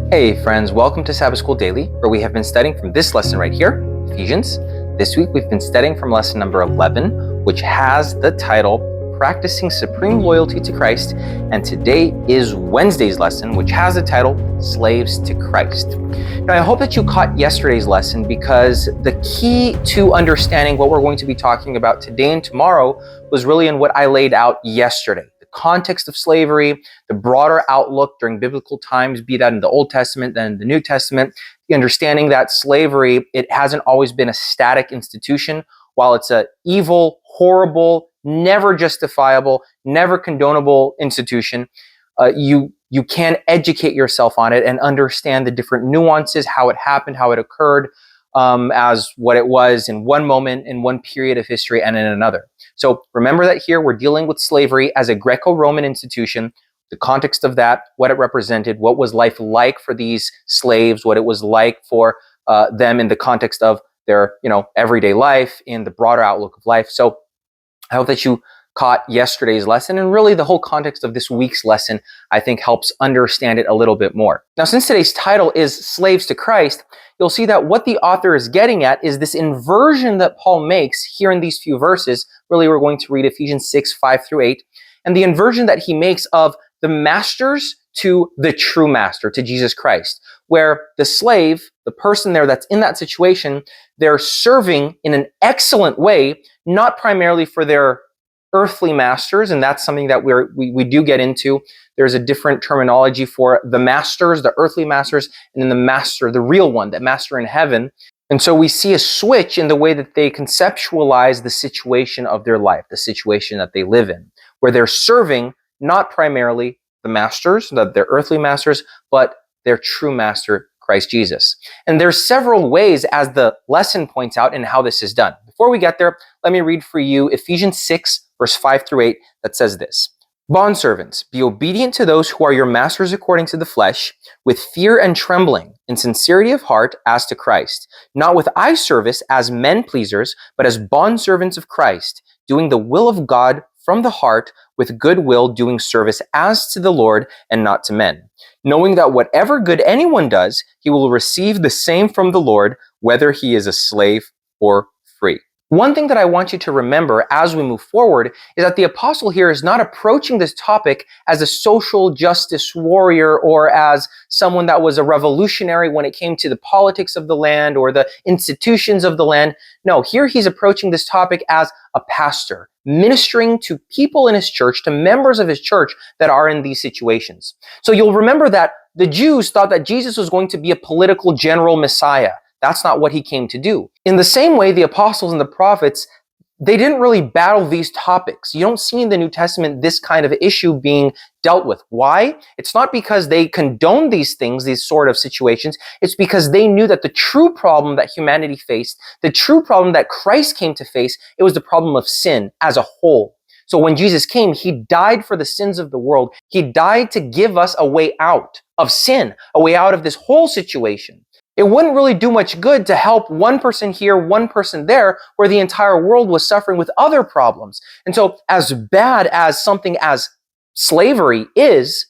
Hey friends, welcome to Sabbath School Daily, where we have been studying from this lesson right here, Ephesians. This week we've been studying from lesson number 11, which has the title, Practicing Supreme Loyalty to Christ, and today is Wednesday's lesson, which has the title, Slaves to Christ. Now I hope that you caught yesterday's lesson because the key to understanding what we're going to be talking about today and tomorrow was really in what I laid out yesterday. Context of slavery, the broader outlook during biblical times, be that in the Old Testament, then in the New Testament, the understanding that slavery, it hasn't always been a static institution. While it's an evil, horrible, never justifiable, never condonable institution, you can educate yourself on it and understand the different nuances, how it happened, how it occurred, as what it was in one moment, in one period of history, and in another. So remember that here we're dealing with slavery as a Greco-Roman institution, the context of that, what it represented, what was life like for these slaves, what it was like for them in the context of their everyday life, in the broader outlook of life. So I hope that you caught yesterday's lesson, and really the whole context of this week's lesson, I think, helps understand it a little bit more. Now, since today's title is Slaves to Christ, you'll see that what the author is getting at is this inversion that Paul makes here in these few verses. Really, we're going to read Ephesians 6, 5 through 8, and the inversion that he makes of the masters to the true master, to Jesus Christ, where the slave, the person there that's in that situation, they're serving in an excellent way, not primarily for their earthly masters, and that's something that we do get into. There's a different terminology for the masters, the earthly masters, and then the master, the real one, that master in heaven. And so we see a switch in the way that they conceptualize the situation of their life, the situation that they live in, where they're serving not primarily the masters, their earthly masters, but their true master, Christ Jesus. And there's several ways, as the lesson points out, in how this is done. Before we get there, let me read for you Ephesians 6, verse 5 through 8, that says this: Bondservants, be obedient to those who are your masters according to the flesh, with fear and trembling, in sincerity of heart as to Christ, not with eye service as men pleasers, but as bondservants of Christ, doing the will of God from the heart, with good will, doing service as to the Lord and not to men, knowing that whatever good anyone does, he will receive the same from the Lord, whether he is a slave or free. One thing that I want you to remember as we move forward is that the apostle here is not approaching this topic as a social justice warrior or as someone that was a revolutionary when it came to the politics of the land or the institutions of the land. No, here he's approaching this topic as a pastor, ministering to people in his church, to members of his church that are in these situations. So you'll remember that the Jews thought that Jesus was going to be a political general Messiah. That's not what he came to do. In the same way, the apostles and the prophets, they didn't really battle these topics. You don't see in the New Testament this kind of issue being dealt with. Why? It's not because they condoned these things, these sort of situations. It's because they knew that the true problem that humanity faced, the true problem that Christ came to face, it was the problem of sin as a whole. So when Jesus came, he died for the sins of the world. He died to give us a way out of sin, a way out of this whole situation. It wouldn't really do much good to help one person here, one person there, where the entire world was suffering with other problems. And so as bad as something as slavery is,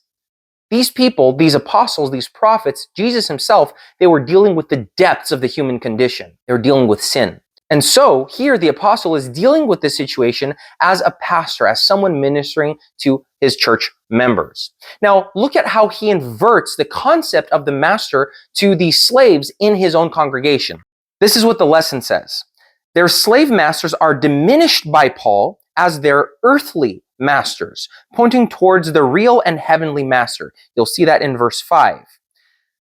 these people, these apostles, these prophets, Jesus himself, they were dealing with the depths of the human condition. They were dealing with sin. And so here the apostle is dealing with this situation as a pastor, as someone ministering to his church members. Now, look at how he inverts the concept of the master to the slaves in his own congregation. This is what the lesson says. Their slave masters are diminished by Paul as their earthly masters, pointing towards the real and heavenly master. You'll see that in verse 5.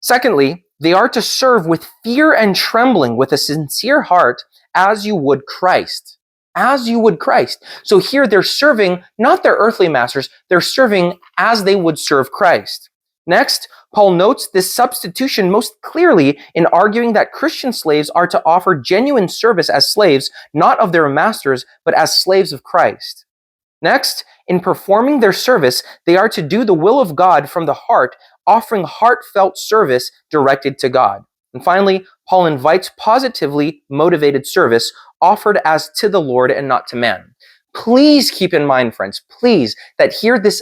Secondly, they are to serve with fear and trembling, with a sincere heart, as you would Christ. As you would Christ. So here they're serving not their earthly masters, they're serving as they would serve Christ. Next, Paul notes this substitution most clearly in arguing that Christian slaves are to offer genuine service as slaves, not of their masters, but as slaves of Christ. Next, in performing their service, they are to do the will of God from the heart, offering heartfelt service directed to God. And finally, Paul invites positively motivated service offered as to the Lord and not to man. Please keep in mind, friends, please, that here this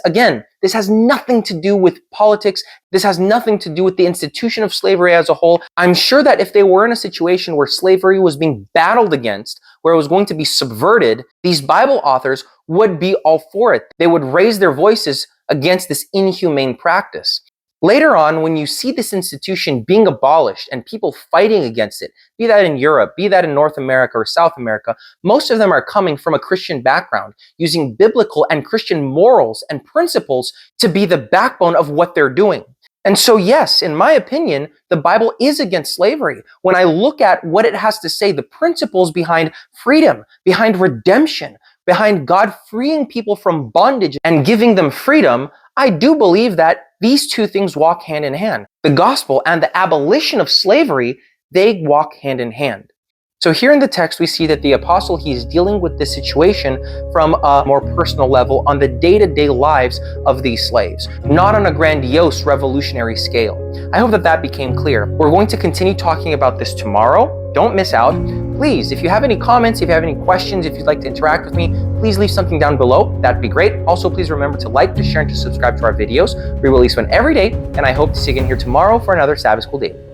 has nothing to do with politics. This has nothing to do with the institution of slavery as a whole. I'm sure that if they were in a situation where slavery was being battled against, where it was going to be subverted, these Bible authors would be all for it. They would raise their voices against this inhumane practice. Later on, when you see this institution being abolished and people fighting against it, be that in Europe, be that in North America or South America, most of them are coming from a Christian background, using biblical and Christian morals and principles to be the backbone of what they're doing. And so, yes, in my opinion, the Bible is against slavery. When I look at what it has to say, the principles behind freedom, behind redemption, behind God freeing people from bondage and giving them freedom, I do believe that these two things walk hand in hand. The gospel and the abolition of slavery, they walk hand in hand. So here in the text, we see that the apostle, he's dealing with this situation from a more personal level on the day-to-day lives of these slaves, not on a grandiose revolutionary scale. I hope that that became clear. We're going to continue talking about this tomorrow. Don't miss out. Please, if you have any comments, if you have any questions, if you'd like to interact with me, please leave something down below. That'd be great. Also, please remember to like, to share, and to subscribe to our videos. We release one every day, and I hope to see you again here tomorrow for another Sabbath School Daily.